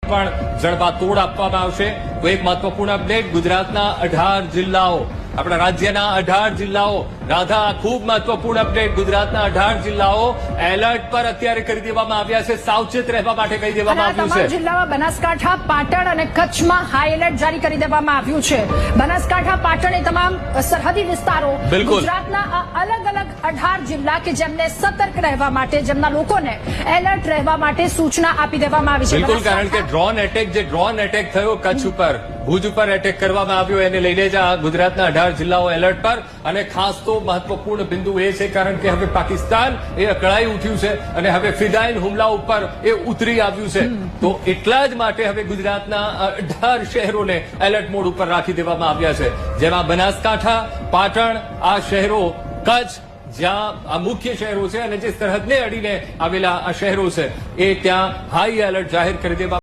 પણ જડબાતોડ આપવામાં આવશે। તો એક મહત્વપૂર્ણ અપડેટ, ગુજરાતના 18 જિલ્લાઓ, આપણા રાજ્યના 18 જિલ્લાઓ, રાધા ખૂબ મહત્વપૂર્ણ અપડેટ, ગુજરાતના 18 જિલ્લાઓ એલર્ટ પર અત્યારે કરી દેવામાં આવ્યા છે, સાવચેત રહેવા માટે કહી દેવામાં આવ્યું છે। તમામ જિલ્લામાં બનાસકાંઠા, પાટણ અને કચ્છમાં હાઈ એલર્ટ જારી કરી દેવામાં આવ્યું છે। બનાસકાંઠા, પાટણ એ તમામ સરહદી વિસ્તારો, ગુજરાતના અલગ અલગ 18 જિલ્લા કે જેમને સતર્ક રહેવા માટે, જેમના લોકોને એલર્ટ રહેવા માટે સૂચના આપી દેવામાં આવી છે। બિલકુલ, કારણ કે ડ્રોન એટેક થયો કચ્છ ઉપર, ભુજ ઉપર એટેક કરવામાં આવ્યો, એને લઈને જ આ ગુજરાતના 18 જિલ્લાઓ એલર્ટ પર। અને ખાસ તો મહત્વપૂર્ણ બિંદુ એ છે કારણ કે હવે પાકિસ્તાન એ અકળાઈ ઉઠ્યું છે અને હવે ફિદાઈન હુમલા ઉપર એ ઉતરી આવ્યું છે। તો એટલા જ માટે હવે ગુજરાતના 18 શહેરોને એલર્ટ મોડ ઉપર રાખી દેવામાં આવ્યા છે, જેમાં બનાસકાંઠા, પાટણ, આ શહેરો, કચ્છ જ્યાં આ મુખ્ય શહેરો છે અને જે સરહદને અડીને આવેલા આ શહેરો છે, એ ત્યાં હાઈ એલર્ટ જાહેર કરી દેવામાં